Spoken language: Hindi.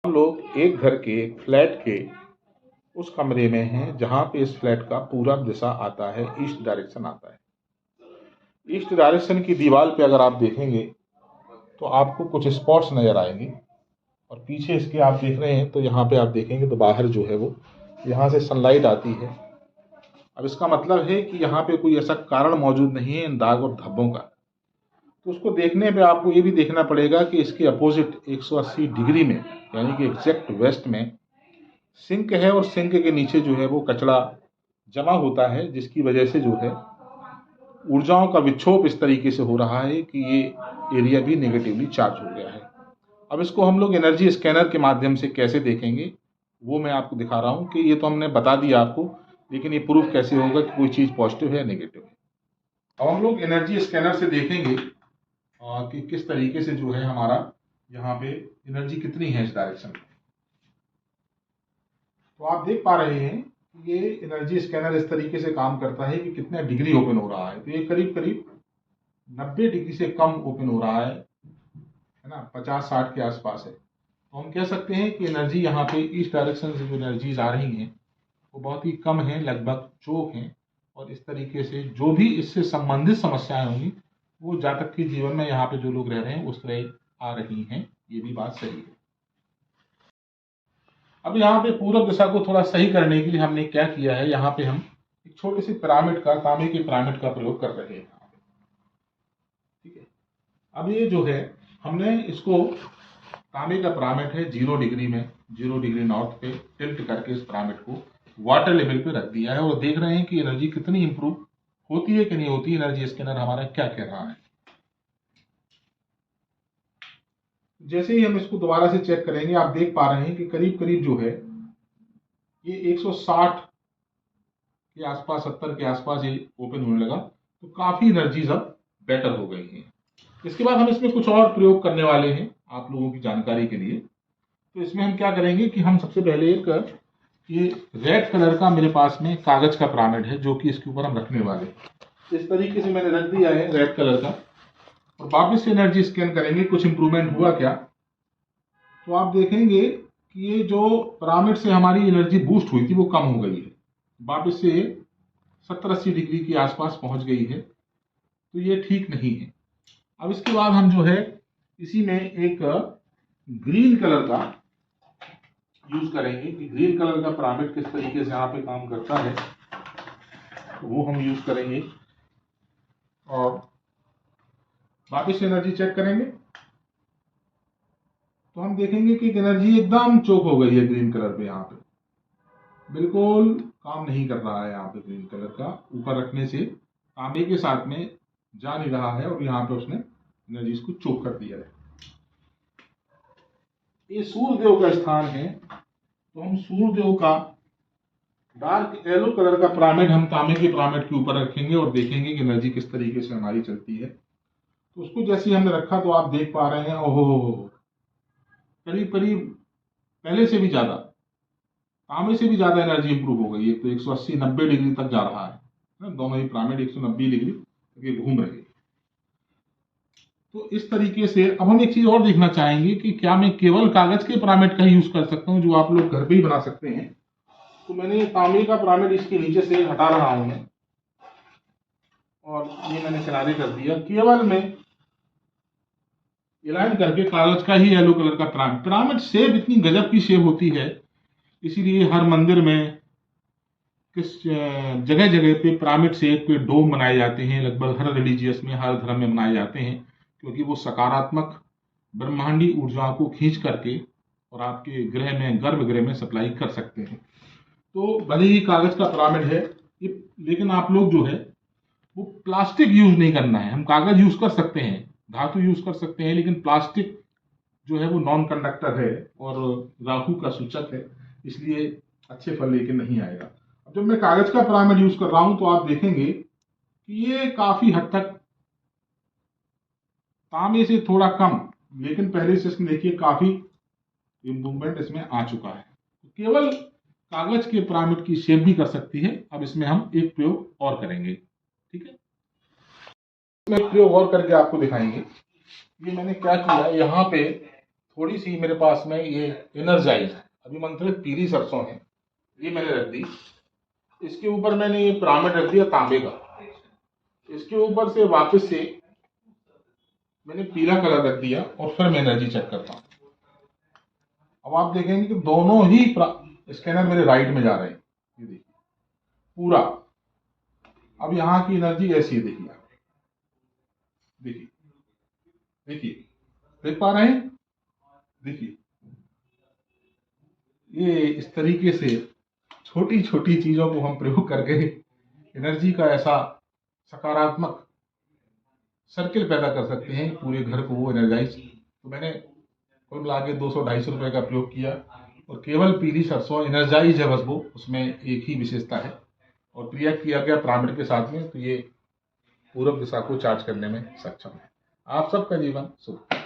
हम लोग एक घर के एक फ्लैट के उस कमरे में हैं जहाँ पे इस फ्लैट का पूरब दिशा आता है, ईस्ट डायरेक्शन आता है। ईस्ट डायरेक्शन की दीवार पे अगर आप देखेंगे तो आपको कुछ स्पॉट्स नज़र आएंगे और पीछे इसके आप देख रहे हैं तो यहाँ पे आप देखेंगे तो बाहर जो है वो यहाँ से सनलाइट आती है। अब इसका मतलब है कि यहाँ पे कोई ऐसा कारण मौजूद नहीं है इन दाग और धब्बों का। तो उसको देखने पे आपको ये भी देखना पड़ेगा कि इसके अपोजिट 180 डिग्री में यानी कि एग्जैक्ट वेस्ट में सिंक है और सिंक के नीचे जो है वो कचरा जमा होता है, जिसकी वजह से जो है ऊर्जाओं का विक्षोभ इस तरीके से हो रहा है कि ये एरिया भी नेगेटिवली चार्ज हो गया है। अब इसको हम लोग एनर्जी स्कैनर के माध्यम से कैसे देखेंगे वो मैं आपको दिखा रहा हूँ कि ये तो हमने बता दिया आपको, लेकिन ये प्रूफ कैसे होगा कि कोई चीज़ पॉजिटिव है या नेगेटिव है। अब हम लोग एनर्जी स्कैनर से देखेंगे कि किस तरीके से जो है हमारा यहाँ पे एनर्जी कितनी है इस डायरेक्शन में। तो आप देख पा रहे हैं कि ये एनर्जी स्कैनर इस तरीके से काम करता है कि कितना डिग्री ओपन हो रहा है। तो ये करीब करीब 90 डिग्री से कम ओपन हो रहा है ना, 50-60 के आसपास है। तो हम कह सकते हैं कि एनर्जी यहाँ पे ईस्ट डायरेक्शन से जो एनर्जीज आ रही हैं वो बहुत ही कम है, लगभग चोक हैं। और इस तरीके से जो भी इससे संबंधित समस्याएं होंगी वो जातक के जीवन में यहाँ पे जो लोग रह रहे हैं उस तरह आ रही हैं। ये भी बात सही है। अब यहाँ पे पूरब दिशा को थोड़ा सही करने के लिए हमने क्या किया है, यहाँ पे हम एक छोटे से पिरामिड का, तांबे के पिरामिड का प्रयोग कर रहे हैं। ठीक है, अब ये जो है हमने इसको, तांबे का पिरामिड है 0 डिग्री में, 0 डिग्री नॉर्थ पे टिल्ट करके इस पिरामिड को वाटर लेवल पे रख दिया है और देख रहे हैं कि एनर्जी कितनी इंप्रूव होती है कि नहीं होती। एनर्जी स्कैनर हमारा क्या कह रहा है। जैसे ही हम इसको दोबारा से चेक करेंगे आप देख पा रहे हैं कि करीब करीब जो है ये 160 के आसपास, 70 के आसपास ये ओपन होने लगा। तो काफी एनर्जीज अब बेटर हो गई हैं। इसके बाद हम इसमें कुछ और प्रयोग करने वाले हैं आप लोगों की जानकारी के लिए। तो इसमें हम क्या करेंगे कि हम सबसे पहले एक ये रेड कलर का मेरे पास में कागज का पिरामिड है जो कि इसके ऊपर हम रखने वाले हैं। इस तरीके से मैंने रख दिया है रेड कलर का और वापस से एनर्जी स्कैन करेंगे कुछ इंप्रूवमेंट हुआ क्या। तो आप देखेंगे कि ये जो पिरामिड से हमारी एनर्जी बूस्ट हुई थी वो कम हो गई है, वापस से 70-80 डिग्री के आसपास पहुंच गई है। तो ये ठीक नहीं है। अब इसके बाद हम जो है इसी में एक ग्रीन कलर का यूज करेंगे कि ग्रीन कलर का पिरामिड किस तरीके से यहाँ पे काम करता है, तो वो हम यूज करेंगे और वापस एनर्जी चेक करेंगे। तो हम देखेंगे कि एनर्जी एकदम चोक हो गई है ग्रीन कलर पे, यहाँ पे बिल्कुल काम नहीं कर रहा है। यहाँ पे ग्रीन कलर का ऊपर रखने से तांबे के साथ में जा नहीं रहा है और यहाँ पे उसने एनर्जी को चोक कर दिया है। ये सूर्य देव का स्थान है, तो हम सूर्य देव का डार्क येलो कलर का पिरामिड हम तांबे के पिरामिड के ऊपर रखेंगे और देखेंगे कि एनर्जी किस तरीके से हमारी चलती है। तो उसको जैसे ही हमने रखा तो आप देख पा रहे हैं, ओहो, करीब करीब पहले से भी ज्यादा, तांबे से भी ज्यादा एनर्जी इंप्रूव हो गई है। तो 180-90 डिग्री तक जा रहा है। दोनों ही पिरामिड 190 डिग्री तक ये घूम रहे हैं। तो इस तरीके से अब हम एक चीज और देखना चाहेंगे कि क्या मैं केवल कागज के पिरामिड का ही यूज कर सकता हूं जो आप लोग घर पे ही बना सकते हैं। तो मैंने तांबे का पिरामिड इसके नीचे से हटा रहा हूं मैं और ये मैंने किनारे कर दिया। केवल मैं इलाइन करके कागज का ही येलो कलर का पिरामिड, पिरामिड शेप इतनी गजब की शेप होती है, इसीलिए हर मंदिर में किस जगह जगह पे पिरामिड शेप के डोम बनाए जाते हैं। लगभग हर रिलीजियस में, हर धर्म में बनाए जाते हैं क्योंकि वो सकारात्मक ब्रह्मांडी ऊर्जाओं को खींच करके और आपके ग्रह में, गर्भगृह में सप्लाई कर सकते हैं। तो भले ही कागज का पिरामिड है ये, लेकिन आप लोग जो है वो प्लास्टिक यूज नहीं करना है। हम कागज यूज कर सकते हैं, धातु यूज कर सकते हैं, लेकिन प्लास्टिक जो है वो नॉन कंडक्टर है और राहु का सूचक है, इसलिए अच्छे फल लेके नहीं आएगा। अब जब मैं कागज का पिरामिड यूज कर रहा हूं तो आप देखेंगे कि ये काफी हद तक तांबे से थोड़ा कम, लेकिन पहले से इसमें देखिए काफी इंप्रूवमेंट इसमें आ चुका है। तो केवल कागज के पिरामिड की शेप भी कर सकती है। अब इसमें हम एक प्रयोग और करेंगे। ठीक है, इसमें प्रयोग और करके आपको दिखाएंगे। ये मैंने क्या किया, यहाँ पे थोड़ी सी मेरे पास में ये एनर्जाइज अभिमंत्रित पीली सरसों है, ये मैंने रख दी। इसके ऊपर मैंने ये पिरामिड रख दिया तांबे का। इसके ऊपर से वापस से मैंने पीला कलर रख दिया और फिर मैं एनर्जी चेक करता हूँ। अब आप देखेंगे कि दोनों ही स्कैनर मेरे राइट में जा रहे हैं, ये देखिए पूरा। अब यहाँ की एनर्जी ऐसी है, देखिए आप, देखिए देखिए, देख पा रहे हैं? देखिए ये इस तरीके से छोटी छोटी चीजों को हम प्रयोग करके एनर्जी का ऐसा सकारात्मक सर्किल पैदा कर सकते हैं, पूरे घर को वो एनर्जाइज। तो मैंने कुल मिला के 200-250 रुपए का प्रयोग किया और केवल पीली सरसों एनर्जाइज है बस, वो उसमें एक ही विशेषता है और प्रयोग किया गया पिरामिड के साथ में, तो ये पूरब दिशा को चार्ज करने में सक्षम है। आप सबका जीवन शुभ।